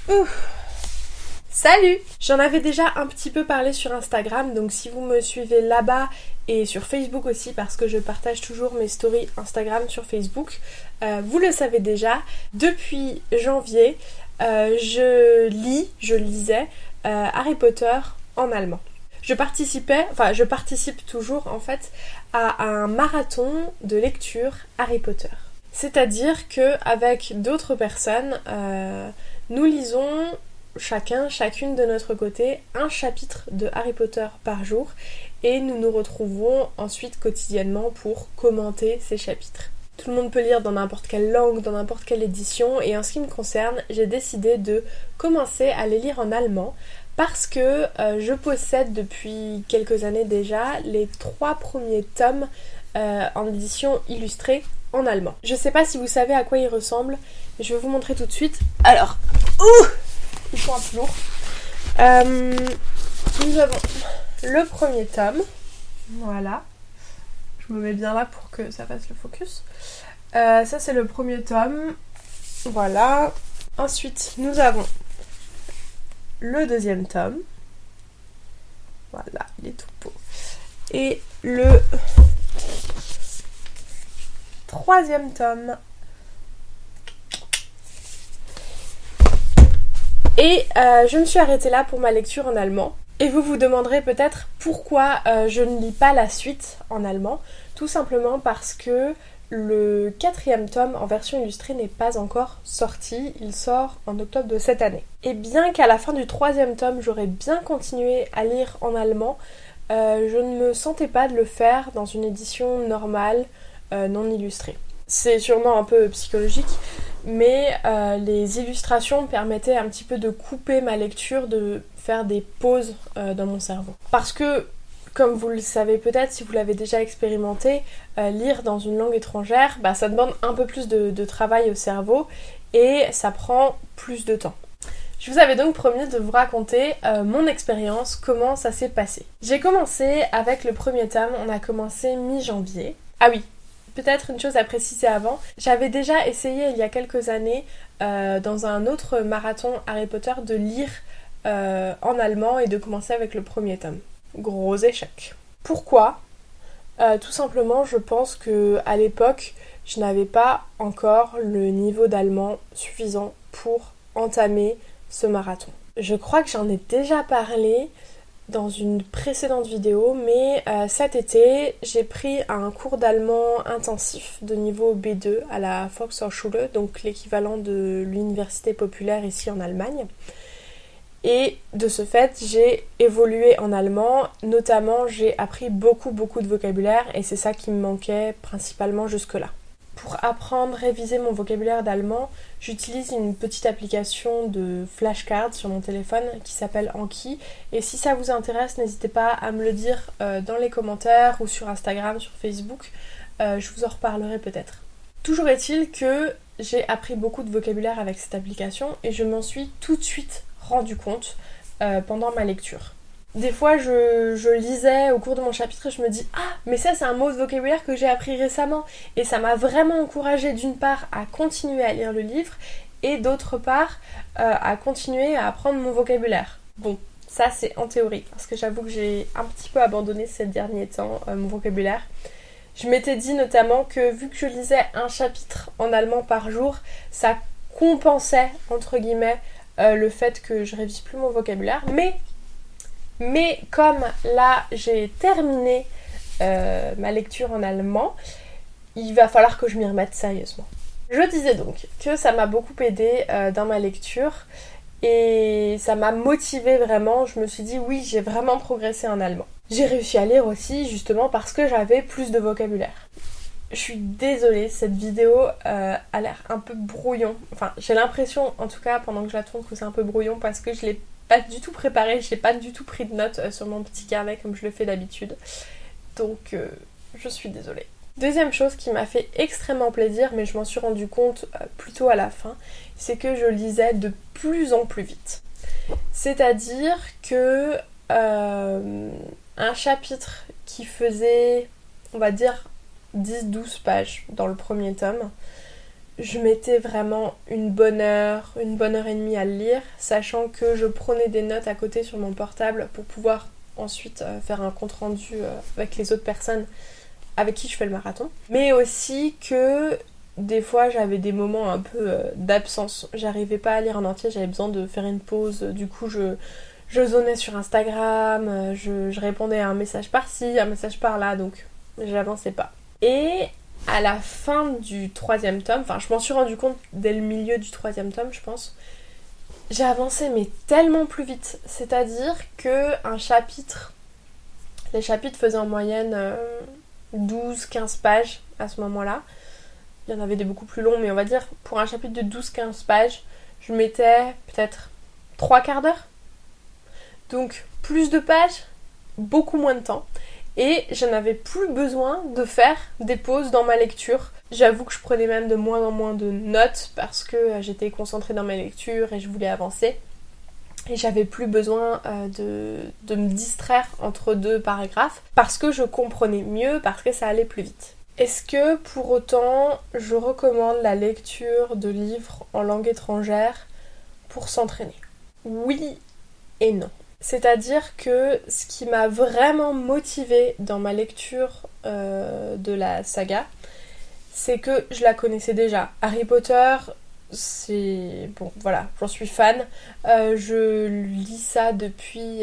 Ouf. Salut! J'en avais déjà un petit peu parlé sur Instagram, donc si vous me suivez là-bas et sur Facebook aussi, parce que je partage toujours mes stories Instagram sur Facebook, vous le savez déjà, depuis janvier, je lisais Harry Potter en allemand. Je participe toujours en fait à un marathon de lecture Harry Potter. C'est-à-dire qu'avec d'autres personnes, nous lisons chacune de notre côté, un chapitre de Harry Potter par jour et nous nous retrouvons ensuite quotidiennement pour commenter ces chapitres. Tout le monde peut lire dans n'importe quelle langue, dans n'importe quelle édition et en ce qui me concerne, j'ai décidé de commencer à les lire en allemand parce que je possède depuis quelques années déjà les 3 premiers tomes en édition illustrée en allemand. Je sais pas si vous savez à quoi ils ressemblent, mais je vais vous montrer tout de suite. Alors, ils sont un peu lourds. Nous avons le premier tome. Voilà. Je me mets bien là pour que ça fasse le focus. Ça, c'est le premier tome. Voilà. Ensuite, nous avons le deuxième tome. Voilà, il est tout beau. Et le troisième tome. Et je me suis arrêtée là pour ma lecture en allemand. Et vous vous demanderez peut-être pourquoi je ne lis pas la suite en allemand. Tout simplement parce que le 4e tome en version illustrée n'est pas encore sorti. Il sort en octobre de cette année. Et bien qu'à la fin du 3e tome, j'aurais bien continué à lire en allemand, je ne me sentais pas de le faire dans une édition normale, non illustrée. C'est sûrement un peu psychologique, mais les illustrations permettaient un petit peu de couper ma lecture, de faire des pauses dans mon cerveau. Parce que, comme vous le savez peut-être, si vous l'avez déjà expérimenté, lire dans une langue étrangère, ça demande un peu plus de travail au cerveau et ça prend plus de temps. Je vous avais donc promis de vous raconter mon expérience, comment ça s'est passé. J'ai commencé avec le premier tome, on a commencé mi-janvier. Ah oui, peut-être une chose à préciser avant, j'avais déjà essayé il y a quelques années dans un autre marathon Harry Potter de lire en allemand et de commencer avec le premier tome. Gros échec. Pourquoi ? Tout simplement, je pense que à l'époque, je n'avais pas encore le niveau d'allemand suffisant pour entamer ce marathon. Je crois que j'en ai déjà parlé dans une précédente vidéo, mais cet été, j'ai pris un cours d'allemand intensif de niveau B2 à la Volkshochschule, donc l'équivalent de l'université populaire ici en Allemagne. Et de ce fait, j'ai évolué en allemand, notamment j'ai appris beaucoup de vocabulaire et c'est ça qui me manquait principalement jusque-là. Pour apprendre, réviser mon vocabulaire d'allemand, j'utilise une petite application de flashcards sur mon téléphone qui s'appelle Anki. Et si ça vous intéresse, n'hésitez pas à me le dire dans les commentaires ou sur Instagram, sur Facebook. Je vous en reparlerai peut-être. Toujours est-il que j'ai appris beaucoup de vocabulaire avec cette application et je m'en suis tout de suite rendu compte pendant ma lecture. Des fois, je lisais au cours de mon chapitre et je me dis « Ah, mais ça, c'est un mot de vocabulaire que j'ai appris récemment !» Et ça m'a vraiment encouragée d'une part à continuer à lire le livre et d'autre part à continuer à apprendre mon vocabulaire. Bon, ça c'est en théorie, parce que j'avoue que j'ai un petit peu abandonné ces derniers temps mon vocabulaire. Je m'étais dit notamment que vu que je lisais un chapitre en allemand par jour, ça compensait, entre guillemets, le fait que je révise plus mon vocabulaire. Mais comme là j'ai terminé ma lecture en allemand, il va falloir que je m'y remette sérieusement. Je disais donc que ça m'a beaucoup aidé dans ma lecture et ça m'a motivée vraiment. Je me suis dit oui, j'ai vraiment progressé en allemand. J'ai réussi à lire aussi justement parce que j'avais plus de vocabulaire. Je suis désolée, cette vidéo a l'air un peu brouillon. Enfin, j'ai l'impression en tout cas pendant que je la tourne que c'est un peu brouillon parce que je l'ai pas du tout préparé, j'ai pas du tout pris de notes sur mon petit carnet comme je le fais d'habitude. Donc je suis désolée. Deuxième chose qui m'a fait extrêmement plaisir, mais je m'en suis rendu compte plutôt à la fin, c'est que je lisais de plus en plus vite. C'est-à-dire que un chapitre qui faisait, on va dire, 10-12 pages dans le premier tome, je mettais vraiment une bonne heure et demie à le lire, sachant que je prenais des notes à côté sur mon portable pour pouvoir ensuite faire un compte rendu avec les autres personnes avec qui je fais le marathon. Mais aussi que des fois j'avais des moments un peu d'absence, j'arrivais pas à lire en entier, j'avais besoin de faire une pause, du coup je zonais sur Instagram, je répondais à un message par-ci, un message par-là, donc j'avançais pas. Et à la fin du 3e tome, enfin je m'en suis rendu compte dès le milieu du 3e tome je pense, j'ai avancé mais tellement plus vite. C'est-à-dire que les chapitres faisaient en moyenne 12-15 pages à ce moment-là. Il y en avait des beaucoup plus longs, mais on va dire pour un chapitre de 12-15 pages, je mettais peut-être 3 quarts d'heure. Donc plus de pages, beaucoup moins de temps. Et je n'avais plus besoin de faire des pauses dans ma lecture. J'avoue que je prenais même de moins en moins de notes parce que j'étais concentrée dans ma lecture et je voulais avancer. Et j'avais plus besoin de me distraire entre deux paragraphes parce que je comprenais mieux, parce que ça allait plus vite. Est-ce que pour autant je recommande la lecture de livres en langue étrangère pour s'entraîner? Oui et non. C'est-à-dire que ce qui m'a vraiment motivée dans ma lecture de la saga, c'est que je la connaissais déjà. Harry Potter, c'est... Bon, voilà, j'en suis fan. Je lis ça depuis...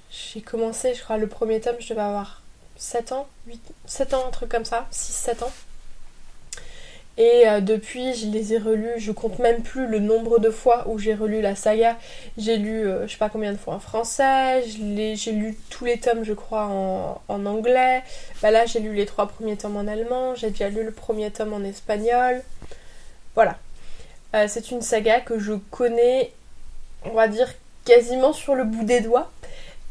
J'ai commencé, je crois, le premier tome, je devais avoir 7 ans, 7 ans, un truc comme ça, 6-7 ans. Et depuis, je les ai relus, je compte même plus le nombre de fois où j'ai relu la saga. J'ai lu, je sais pas combien de fois en français, j'ai lu tous les tomes, je crois, en anglais. Bah là, j'ai lu les 3 premiers tomes en allemand, j'ai déjà lu le premier tome en espagnol. Voilà. C'est une saga que je connais, on va dire, quasiment sur le bout des doigts.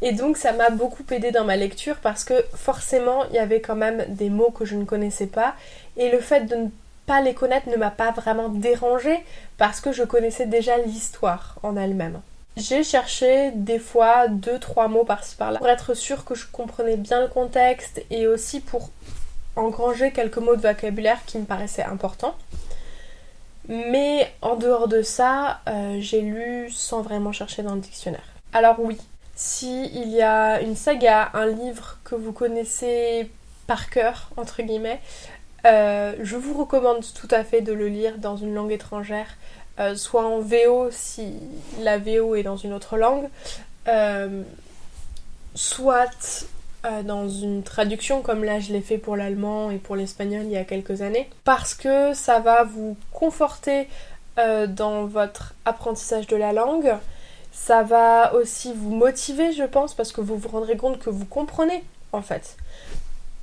Et donc ça m'a beaucoup aidé dans ma lecture parce que forcément, il y avait quand même des mots que je ne connaissais pas. Et le fait de ne pas les connaître ne m'a pas vraiment dérangée parce que je connaissais déjà l'histoire en elle-même. J'ai cherché des fois 2-3 mots par-ci par-là pour être sûre que je comprenais bien le contexte et aussi pour engranger quelques mots de vocabulaire qui me paraissaient importants. Mais en dehors de ça, j'ai lu sans vraiment chercher dans le dictionnaire. Alors oui, si il y a une saga, un livre que vous connaissez par cœur, entre guillemets, je vous recommande tout à fait de le lire dans une langue étrangère, soit en VO si la VO est dans une autre langue, soit dans une traduction comme là je l'ai fait pour l'allemand et pour l'espagnol il y a quelques années, parce que ça va vous conforter dans votre apprentissage de la langue. Ça va aussi vous motiver, je pense, parce que vous vous rendrez compte que vous comprenez en fait.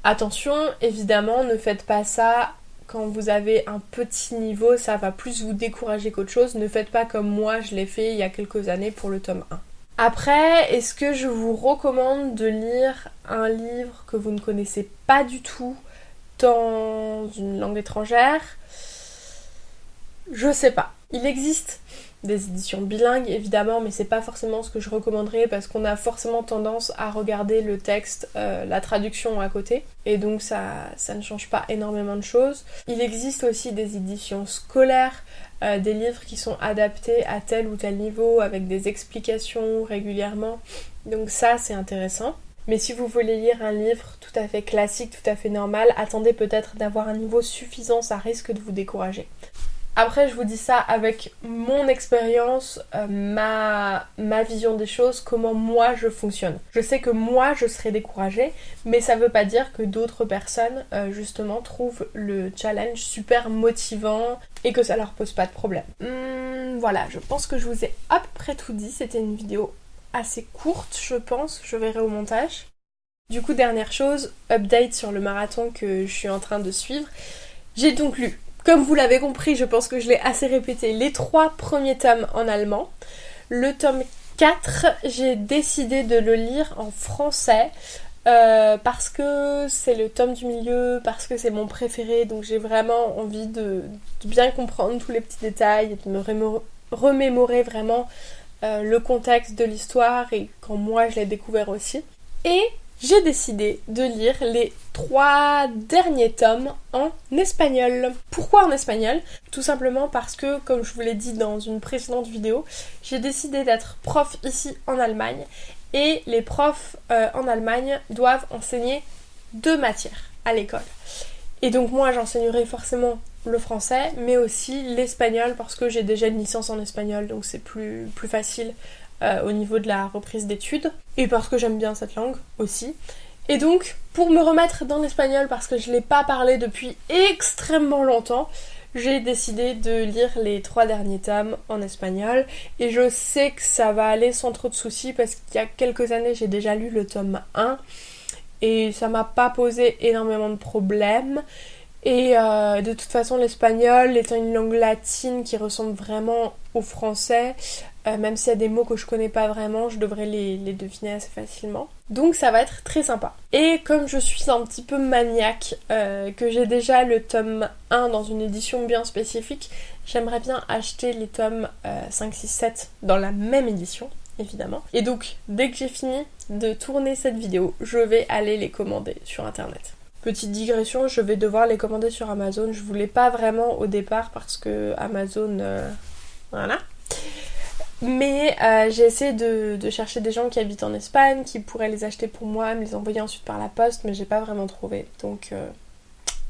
Attention, évidemment, ne faites pas ça quand vous avez un petit niveau, ça va plus vous décourager qu'autre chose. Ne faites pas comme moi, je l'ai fait il y a quelques années pour le tome 1. Après, est-ce que je vous recommande de lire un livre que vous ne connaissez pas du tout dans une langue étrangère? Je sais pas. Il existe des éditions bilingues évidemment, mais c'est pas forcément ce que je recommanderais parce qu'on a forcément tendance à regarder le texte, la traduction à côté, et donc ça ne change pas énormément de choses. Il existe aussi des éditions scolaires, des livres qui sont adaptés à tel ou tel niveau avec des explications régulièrement, donc ça c'est intéressant. Mais si vous voulez lire un livre tout à fait classique, tout à fait normal, attendez peut-être d'avoir un niveau suffisant, ça risque de vous décourager. Après, je vous dis ça avec mon expérience, ma vision des choses, comment moi je fonctionne. Je sais que moi je serai découragée, mais ça veut pas dire que d'autres personnes justement trouvent le challenge super motivant et que ça leur pose pas de problème. Voilà, je pense que je vous ai à peu près tout dit. C'était une vidéo assez courte, je pense. Je verrai au montage. Du coup, dernière chose, update sur le marathon que je suis en train de suivre. J'ai donc lu, comme vous l'avez compris, je pense que je l'ai assez répété, les 3 premiers tomes en allemand. Le tome 4, j'ai décidé de le lire en français parce que c'est le tome du milieu, parce que c'est mon préféré, donc j'ai vraiment envie de bien comprendre tous les petits détails et de me remémorer vraiment le contexte de l'histoire et quand moi je l'ai découvert aussi. Et j'ai décidé de lire les 3 derniers tomes en espagnol. Pourquoi en espagnol? Tout simplement parce que, comme je vous l'ai dit dans une précédente vidéo, j'ai décidé d'être prof ici en Allemagne et les profs en Allemagne doivent enseigner 2 matières à l'école. Et donc moi j'enseignerai forcément le français mais aussi l'espagnol parce que j'ai déjà une licence en espagnol donc c'est plus facile au niveau de la reprise d'études et parce que j'aime bien cette langue aussi. Et donc pour me remettre dans l'espagnol parce que je ne l'ai pas parlé depuis extrêmement longtemps, j'ai décidé de lire les 3 derniers tomes en espagnol et je sais que ça va aller sans trop de soucis parce qu'il y a quelques années j'ai déjà lu le tome 1 et ça m'a pas posé énormément de problèmes. Et de toute façon l'espagnol étant une langue latine qui ressemble vraiment au français, même s'il y a des mots que je connais pas vraiment, je devrais les deviner assez facilement. Donc ça va être très sympa. Et comme je suis un petit peu maniaque, que j'ai déjà le tome 1 dans une édition bien spécifique, j'aimerais bien acheter les tomes 5, 6, 7 dans la même édition, évidemment. Et donc dès que j'ai fini de tourner cette vidéo, je vais aller les commander sur internet. Petite digression, je vais devoir les commander sur Amazon. Je voulais pas vraiment au départ parce que Amazon... voilà. Mais j'ai essayé de chercher des gens qui habitent en Espagne, qui pourraient les acheter pour moi, me les envoyer ensuite par la poste, mais j'ai pas vraiment trouvé. Donc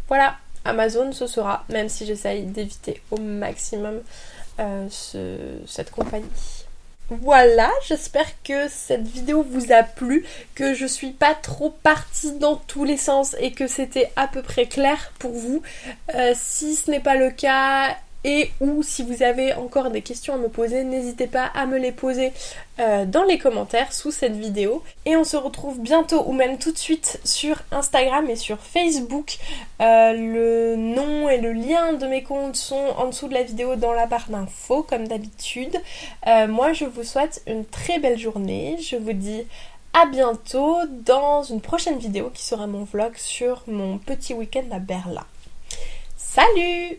voilà, Amazon ce sera, même si j'essaye d'éviter au maximum cette compagnie. Voilà, j'espère que cette vidéo vous a plu, que je suis pas trop partie dans tous les sens et que c'était à peu près clair pour vous. Si ce n'est pas le cas et ou si vous avez encore des questions à me poser, n'hésitez pas à me les poser dans les commentaires sous cette vidéo. Et on se retrouve bientôt ou même tout de suite sur Instagram et sur Facebook. Le nom et le lien de mes comptes sont en dessous de la vidéo dans la barre d'infos comme d'habitude. Moi je vous souhaite une très belle journée. Je vous dis à bientôt dans une prochaine vidéo qui sera mon vlog sur mon petit week-end à Berlin. Salut!